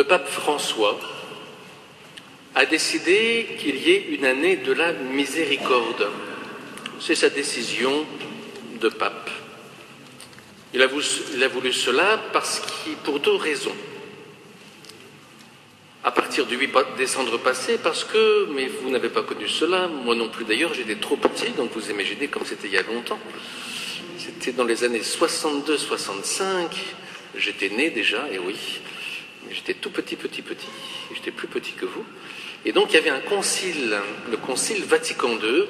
le pape François a décidé qu'il y ait une année de la miséricorde. C'est sa décision de pape. Il a voulu cela pour deux raisons. À partir du 8 décembre passé, mais vous n'avez pas connu cela, moi non plus d'ailleurs, j'étais trop petit, donc vous imaginez comme c'était il y a longtemps. C'était dans les années 62-65, j'étais né déjà, et oui, mais j'étais tout petit, j'étais plus petit que vous. Et donc il y avait un concile, le concile Vatican II,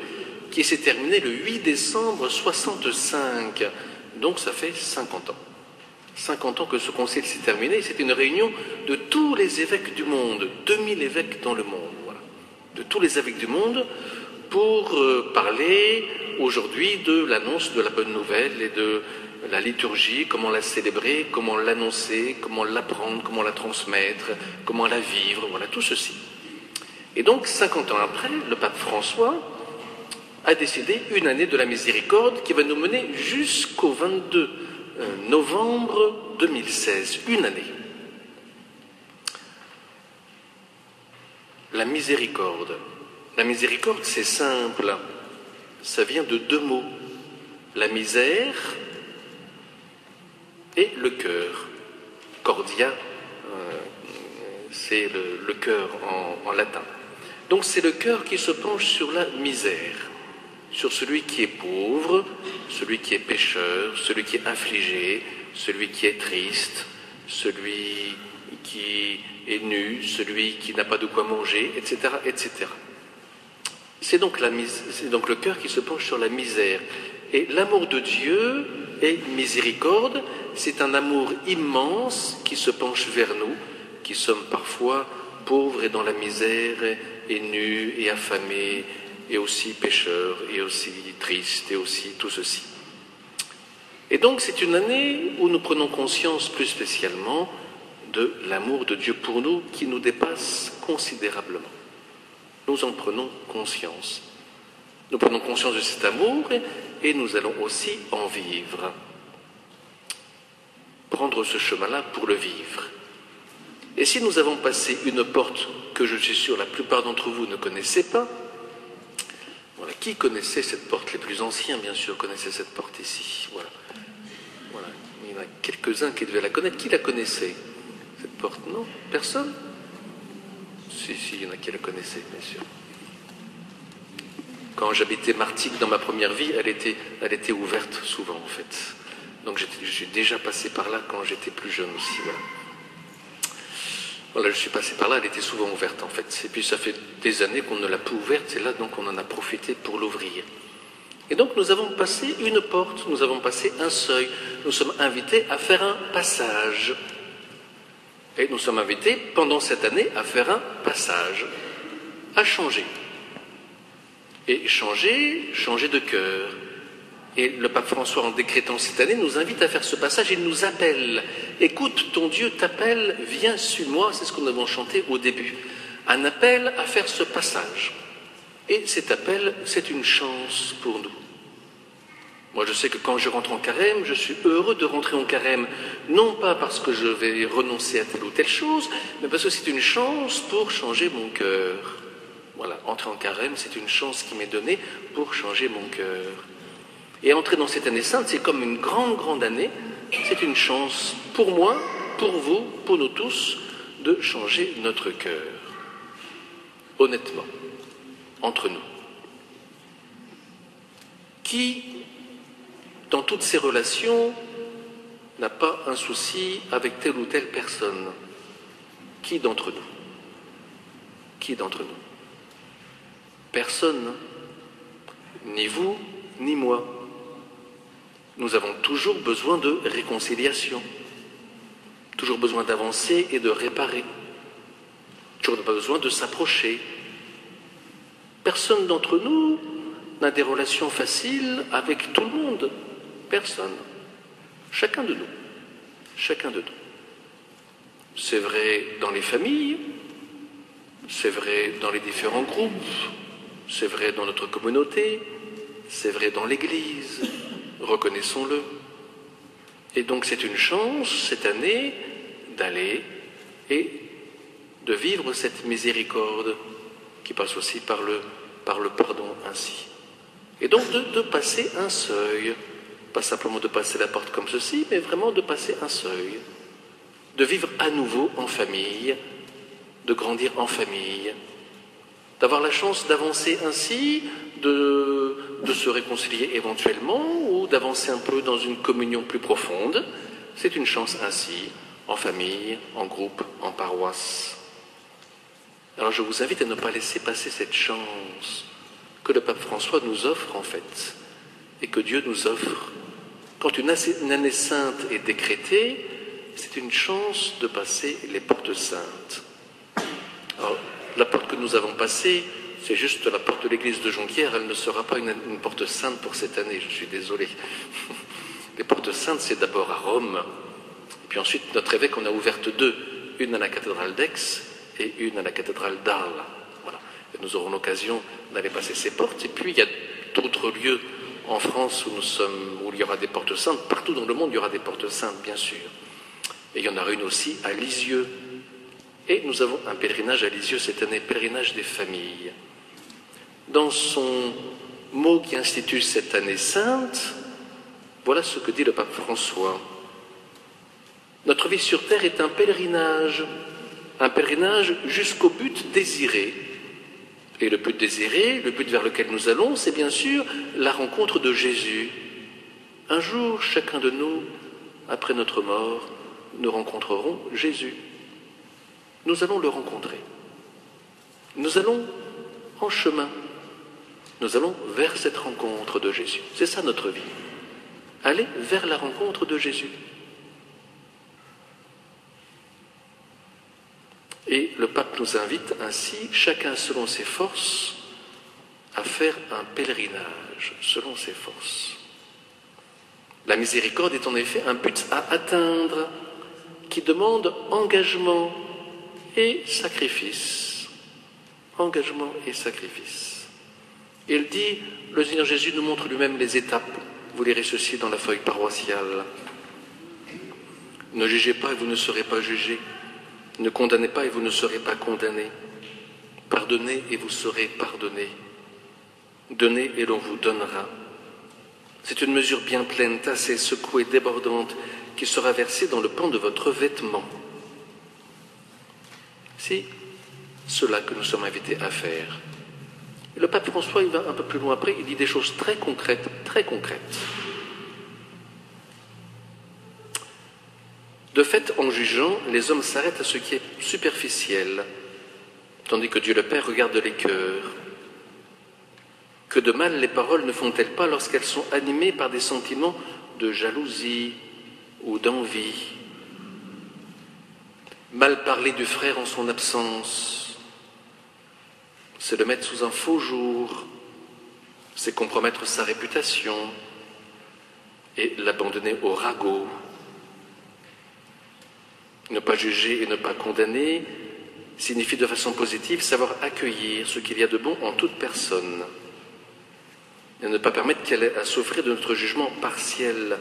qui s'est terminé le 8 décembre 65, donc ça fait 50 ans. 50 ans que ce concile s'est terminé, c'était une réunion de tous les évêques du monde, 2000 évêques dans le monde, voilà. De tous les évêques du monde, pour parler aujourd'hui de l'annonce de la bonne nouvelle et de la liturgie, comment la célébrer, comment l'annoncer, comment l'apprendre, comment la transmettre, comment la vivre, voilà, tout ceci. Et donc, 50 ans après, le pape François a décidé une année de la miséricorde qui va nous mener jusqu'au 22 novembre 2016, une année. La miséricorde. La miséricorde, c'est simple. Ça vient de deux mots. La misère et le cœur. Cordia, c'est le cœur en latin. Donc c'est le cœur qui se penche sur la misère, sur celui qui est pauvre, celui qui est pécheur, celui qui est affligé, celui qui est triste, celui qui est nu, celui qui n'a pas de quoi manger, etc., etc. C'est donc le cœur qui se penche sur la misère. Et l'amour de Dieu est miséricorde, c'est un amour immense qui se penche vers nous, qui sommes parfois pauvres et dans la misère, et nus et affamés, et aussi pécheurs, et aussi tristes, et aussi tout ceci. Et donc c'est une année où nous prenons conscience plus spécialement de l'amour de Dieu pour nous qui nous dépasse considérablement. Nous en prenons conscience. Nous prenons conscience de cet amour et nous allons aussi en vivre. Prendre ce chemin-là pour le vivre. Et si nous avons passé une porte que je suis sûr la plupart d'entre vous ne connaissez pas, voilà, qui connaissait cette porte? Les plus anciens, bien sûr, connaissaient cette porte ici. Voilà. Il y en a quelques-uns qui devaient la connaître. Qui la connaissait, cette porte? Non? Personne? Si, il y en a qui la connaissaient, bien sûr. Quand j'habitais Martigues dans ma première vie, elle était ouverte souvent, en fait. Donc j'ai déjà passé par là quand j'étais plus jeune aussi, voilà. Voilà, je suis passé par là, elle était souvent ouverte en fait. Et puis ça fait des années qu'on ne l'a plus ouverte, et là donc on en a profité pour l'ouvrir. Et donc nous avons passé une porte, nous avons passé un seuil. Nous sommes invités à faire un passage. Et nous sommes invités pendant cette année à faire un passage, à changer. Et changer de cœur. Et le pape François, en décrétant cette année, nous invite à faire ce passage. Il nous appelle. Écoute, ton Dieu t'appelle, viens sur moi. C'est ce que nous avons chanté au début. Un appel à faire ce passage. Et cet appel, c'est une chance pour nous. Moi, je sais que quand je rentre en carême, je suis heureux de rentrer en carême. Non pas parce que je vais renoncer à telle ou telle chose, mais parce que c'est une chance pour changer mon cœur. Voilà, entrer en carême, c'est une chance qui m'est donnée pour changer mon cœur. Et entrer dans cette année sainte, c'est comme une grande année. C'est une chance pour moi, pour vous, pour nous tous, de changer notre cœur. Honnêtement, entre nous. Qui, dans toutes ses relations, n'a pas un souci avec telle ou telle personne? Qui d'entre nous? Qui d'entre nous? Personne, ni vous, ni moi. Nous avons toujours besoin de réconciliation, toujours besoin d'avancer et de réparer, toujours besoin de s'approcher. Personne d'entre nous n'a des relations faciles avec tout le monde. Personne. Chacun de nous. Chacun de nous. C'est vrai dans les familles, c'est vrai dans les différents groupes, c'est vrai dans notre communauté, c'est vrai dans l'Église. Reconnaissons-le. Et donc c'est une chance, cette année, d'aller et de vivre cette miséricorde qui passe aussi par le pardon ainsi. Et donc de passer un seuil, pas simplement de passer la porte comme ceci, mais vraiment de passer un seuil, de vivre à nouveau en famille, de grandir en famille, d'avoir la chance d'avancer ainsi, de se réconcilier éventuellement ou d'avancer un peu dans une communion plus profonde. C'est une chance ainsi, en famille, en groupe, en paroisse. Alors je vous invite à ne pas laisser passer cette chance que le pape François nous offre en fait, et que Dieu nous offre. Quand une année sainte est décrétée, c'est une chance de passer les portes saintes. Alors, la porte que nous avons passée, c'est juste la porte de l'église de Jonquière, elle ne sera pas une porte sainte pour cette année, je suis désolé. Les portes saintes, c'est d'abord à Rome, et puis ensuite notre évêque en a ouverte deux, une à la cathédrale d'Aix et une à la cathédrale d'Arles. Voilà. Et nous aurons l'occasion d'aller passer ces portes, et puis il y a d'autres lieux en France où il y aura des portes saintes, partout dans le monde il y aura des portes saintes, bien sûr. Et il y en aura une aussi à Lisieux. Et nous avons un pèlerinage à Lisieux cette année, pèlerinage des familles. Dans son mot qui institue cette année sainte, voilà ce que dit le pape François. Notre vie sur terre est un pèlerinage jusqu'au but désiré. Et le but désiré, le but vers lequel nous allons, c'est bien sûr la rencontre de Jésus. Un jour, chacun de nous, après notre mort, nous rencontrerons Jésus. Nous allons le rencontrer. Nous allons en chemin. Nous allons vers cette rencontre de Jésus. C'est ça notre vie. Aller vers la rencontre de Jésus. Et le pape nous invite ainsi, chacun selon ses forces, à faire un pèlerinage selon ses forces. La miséricorde est en effet un but à atteindre qui demande engagement et sacrifice. Engagement et sacrifice. Il dit, le Seigneur Jésus nous montre lui-même les étapes. Vous lirez ceci dans la feuille paroissiale. Ne jugez pas et vous ne serez pas jugés. Ne condamnez pas et vous ne serez pas condamnés. Pardonnez et vous serez pardonnés. Donnez et l'on vous donnera. C'est une mesure bien pleine, tassée, secouée, débordante, qui sera versée dans le pan de votre vêtement. C'est cela que nous sommes invités à faire. Et le pape François, il va un peu plus loin après, il dit des choses très concrètes, très concrètes. De fait, en jugeant, les hommes s'arrêtent à ce qui est superficiel, tandis que Dieu le Père regarde les cœurs. Que de mal les paroles ne font-elles pas lorsqu'elles sont animées par des sentiments de jalousie ou d'envie? Mal parler du frère en son absence, c'est le mettre sous un faux jour, c'est compromettre sa réputation et l'abandonner au ragot. Ne pas juger et ne pas condamner signifie de façon positive savoir accueillir ce qu'il y a de bon en toute personne et ne pas permettre qu'elle ait à souffrir de notre jugement partiel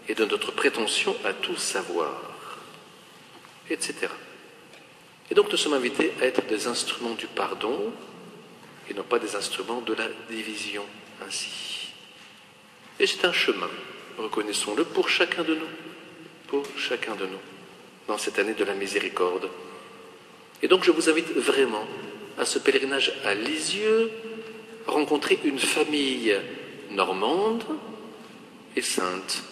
et de notre prétention à tout savoir, etc. Et donc nous sommes invités à être des instruments du pardon et non pas des instruments de la division ainsi. Et c'est un chemin, reconnaissons-le, pour chacun de nous, dans cette année de la miséricorde. Et donc je vous invite vraiment à ce pèlerinage à Lisieux, rencontrer une famille normande et sainte.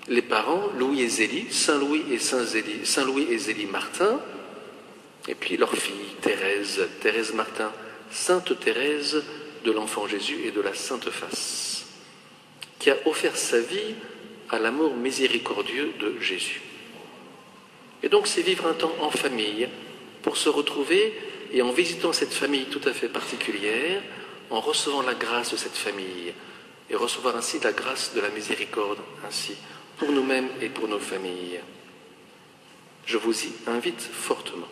Les parents, Louis et Zélie, Saint-Louis et Zélie Martin, et puis leur fille Thérèse Martin, Sainte Thérèse de l'Enfant Jésus et de la Sainte Face, qui a offert sa vie à l'amour miséricordieux de Jésus. Et donc c'est vivre un temps en famille pour se retrouver et en visitant cette famille tout à fait particulière, en recevant la grâce de cette famille et recevoir ainsi la grâce de la miséricorde ainsi pour nous-mêmes et pour nos familles. Je vous y invite fortement.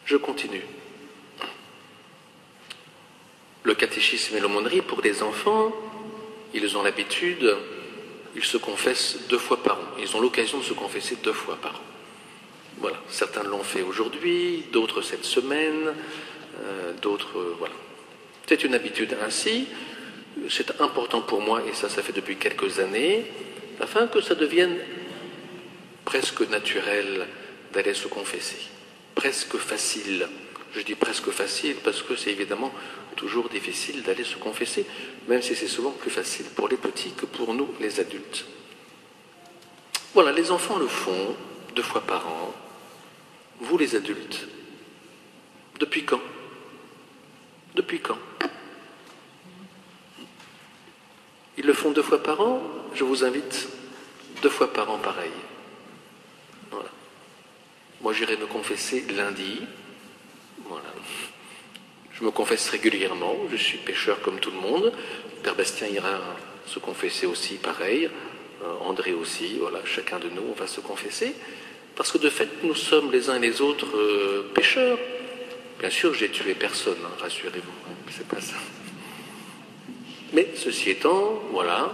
Je continue. Le catéchisme et l'aumônerie pour les enfants, ils ont l'habitude, ils se confessent 2 fois par an. Ils ont l'occasion de se confesser 2 fois par an. Voilà, certains l'ont fait aujourd'hui, d'autres cette semaine, d'autres, voilà. C'est une habitude ainsi, c'est important pour moi, et ça fait depuis quelques années, afin que ça devienne presque naturel d'aller se confesser, presque facile. Je dis presque facile parce que c'est évidemment toujours difficile d'aller se confesser, même si c'est souvent plus facile pour les petits que pour nous, les adultes. Voilà, les enfants le font 2 fois par an. Vous, les adultes, depuis quand? Depuis quand? Ils le font 2 fois par an. Je vous invite 2 fois par an pareil. Voilà. Moi, j'irai me confesser lundi. Voilà. Je me confesse régulièrement. Je suis pécheur comme tout le monde. Père Bastien ira se confesser aussi pareil. André aussi. Voilà, chacun de nous, on va se confesser. Parce que de fait, nous sommes les uns et les autres pécheurs. Bien sûr, j'ai tué personne, hein, rassurez-vous. C'est pas ça. Mais ceci étant, voilà,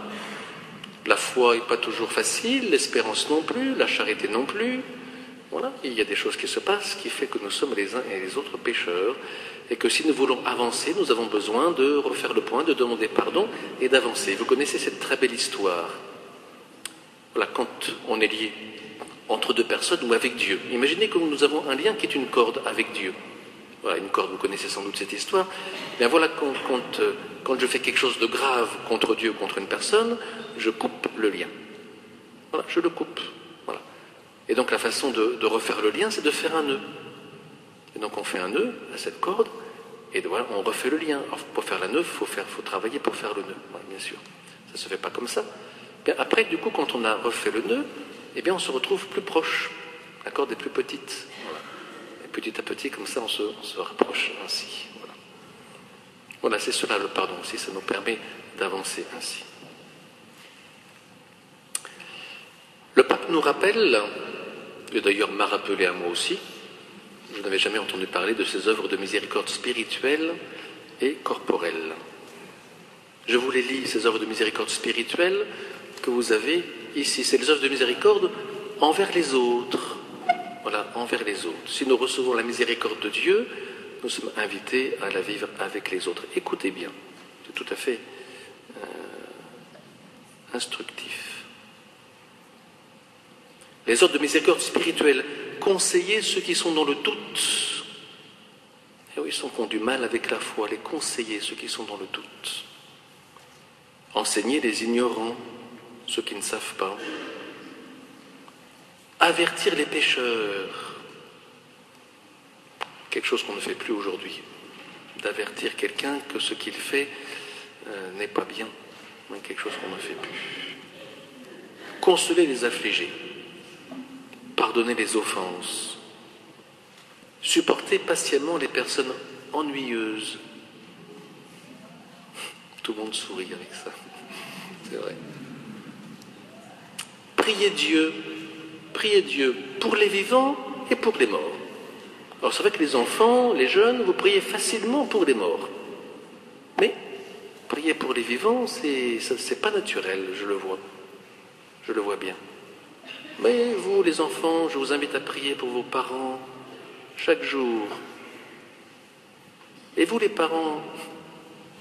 la foi n'est pas toujours facile, l'espérance non plus, la charité non plus. Voilà, il y a des choses qui se passent qui fait que nous sommes les uns et les autres pécheurs et que si nous voulons avancer, nous avons besoin de refaire le point, de demander pardon et d'avancer. Vous connaissez cette très belle histoire. Voilà, quand on est lié entre 2 personnes ou avec Dieu. Imaginez que nous avons un lien qui est une corde avec Dieu. Voilà, une corde, vous connaissez sans doute cette histoire. Bien voilà, quand je fais quelque chose de grave contre Dieu, contre une personne, je coupe le lien. Voilà, je le coupe. Voilà. Et donc la façon de refaire le lien, c'est de faire un nœud. Et donc on fait un nœud à cette corde, et voilà, on refait le lien. Alors pour faire la nœud, il faut travailler pour faire le nœud, voilà, bien sûr. Ça ne se fait pas comme ça. Bien, après, du coup, quand on a refait le nœud, eh bien on se retrouve plus proche. La corde est plus petite. Voilà. Petit à petit, comme ça, on se rapproche ainsi. Voilà, voilà, c'est cela le pardon aussi, ça nous permet d'avancer ainsi. Le pape nous rappelle, et d'ailleurs m'a rappelé à moi aussi, je n'avais jamais entendu parler de ces œuvres de miséricorde spirituelle et corporelle. Je vous les lis, ces œuvres de miséricorde spirituelle que vous avez ici. C'est les œuvres de miséricorde envers les autres. Voilà, envers les autres. Si nous recevons la miséricorde de Dieu, nous sommes invités à la vivre avec les autres. Écoutez bien, c'est tout à fait instructif. Les ordres de miséricorde spirituelle, conseiller ceux qui sont dans le doute. Et oui, ceux qui ont du mal avec la foi, les conseiller ceux qui sont dans le doute. Enseigner les ignorants, ceux qui ne savent pas. Avertir les pécheurs, quelque chose qu'on ne fait plus aujourd'hui, d'avertir quelqu'un que ce qu'il fait n'est pas bien, quelque chose qu'on ne fait plus. Consoler les affligés, pardonner les offenses, supporter patiemment les personnes ennuyeuses. Tout le monde sourit avec ça, c'est vrai. Prier Dieu pour les vivants et pour les morts. Alors c'est vrai que les enfants, les jeunes, vous priez facilement pour les morts. Mais prier pour les vivants, c'est pas naturel, je le vois. Je le vois bien. Mais vous, les enfants, je vous invite à prier pour vos parents chaque jour. Et vous, les parents,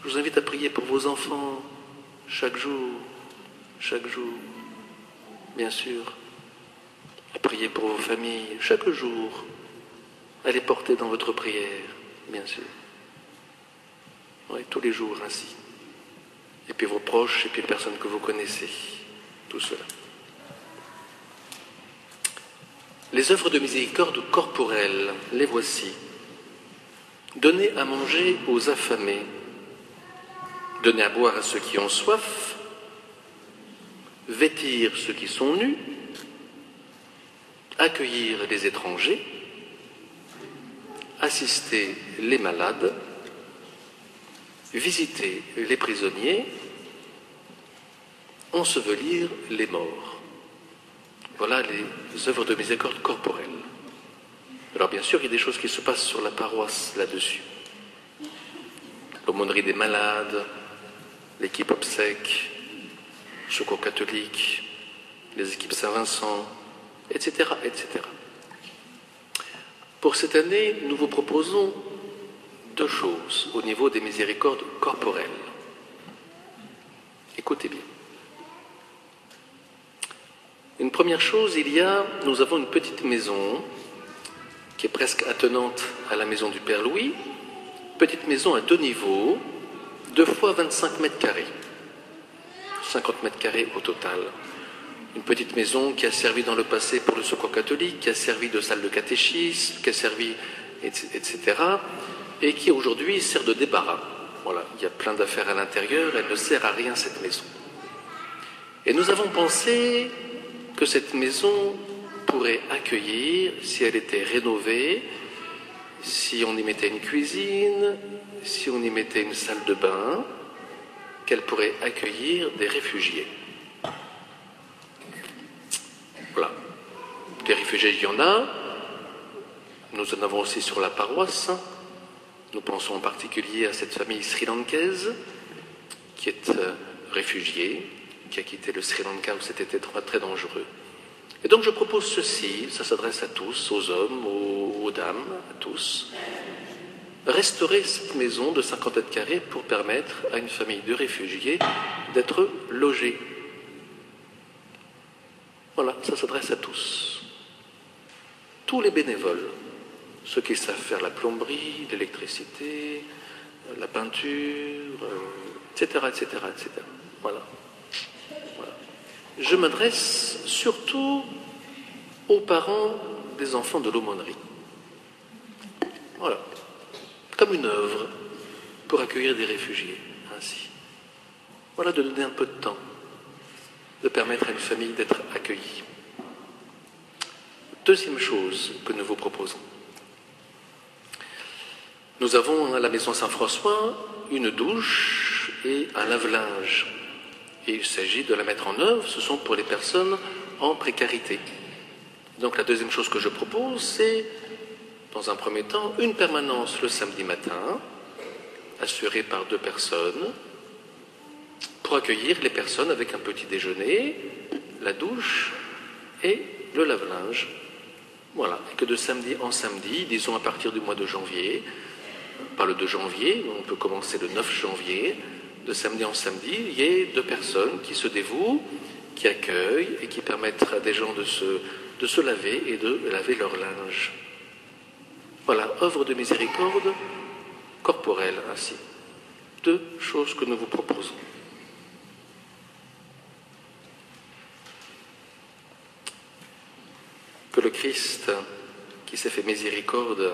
je vous invite à prier pour vos enfants chaque jour. Chaque jour, bien sûr. À prier pour vos familles chaque jour, à les porter dans votre prière, bien sûr. Oui, tous les jours ainsi. Et puis vos proches, et puis les personnes que vous connaissez, tout cela. Les œuvres de miséricorde corporelle, les voici. Donner à manger aux affamés, donner à boire à ceux qui ont soif, vêtir ceux qui sont nus, accueillir les étrangers, assister les malades, visiter les prisonniers, ensevelir les morts. Voilà les œuvres de miséricorde corporelle. Alors bien sûr, il y a des choses qui se passent sur la paroisse là-dessus. L'aumônerie des malades, l'équipe obsèques, secours catholique, les équipes Saint-Vincent, etc., etc. Pour cette année, nous vous proposons deux choses au niveau des miséricordes corporelles. Écoutez bien. Une première chose, nous avons une petite maison qui est presque attenante à la maison du Père Louis, petite maison à 2 niveaux, 2 fois 25 mètres carrés, 50 mètres carrés au total. Une petite maison qui a servi dans le passé pour le Secours catholique, qui a servi de salle de catéchisme, qui a servi, etc. Et qui aujourd'hui sert de débarras. Voilà, il y a plein d'affaires à l'intérieur, elle ne sert à rien cette maison. Et nous avons pensé que cette maison pourrait accueillir, si elle était rénovée, si on y mettait une cuisine, si on y mettait une salle de bain, qu'elle pourrait accueillir des réfugiés. Voilà. Des réfugiés, il y en a. Nous en avons aussi sur la paroisse. Nous pensons en particulier à cette famille sri-lankaise qui est réfugiée, qui a quitté le Sri Lanka où c'était très dangereux. Et donc je propose ceci, ça s'adresse à tous, aux hommes, aux dames, à tous. Restaurer cette maison de 50 mètres carrés pour permettre à une famille de réfugiés d'être logée. Voilà, ça s'adresse à tous. Tous les bénévoles, ceux qui savent faire la plomberie, l'électricité, la peinture, etc., etc., etc. Voilà. Je m'adresse surtout aux parents des enfants de l'aumônerie. Voilà. Comme une œuvre pour accueillir des réfugiés, ainsi. Voilà, de donner un peu de temps, de permettre à une famille d'être accueillie. Deuxième chose que nous vous proposons. Nous avons à la maison Saint-François une douche et un lave-linge. Et il s'agit de la mettre en œuvre, ce sont pour les personnes en précarité. Donc la deuxième chose que je propose, c'est, dans un premier temps, une permanence le samedi matin, assurée par 2 personnes, pour accueillir les personnes avec un petit déjeuner, la douche et le lave-linge. Voilà, et que de samedi en samedi, disons à partir du mois de janvier, pas le 2 janvier, on peut commencer le 9 janvier, de samedi en samedi, il y ait 2 personnes qui se dévouent, qui accueillent et qui permettent à des gens de se laver et de laver leur linge. Voilà, œuvre de miséricorde corporelle ainsi. 2 choses que nous vous proposons. Que le Christ, qui s'est fait miséricorde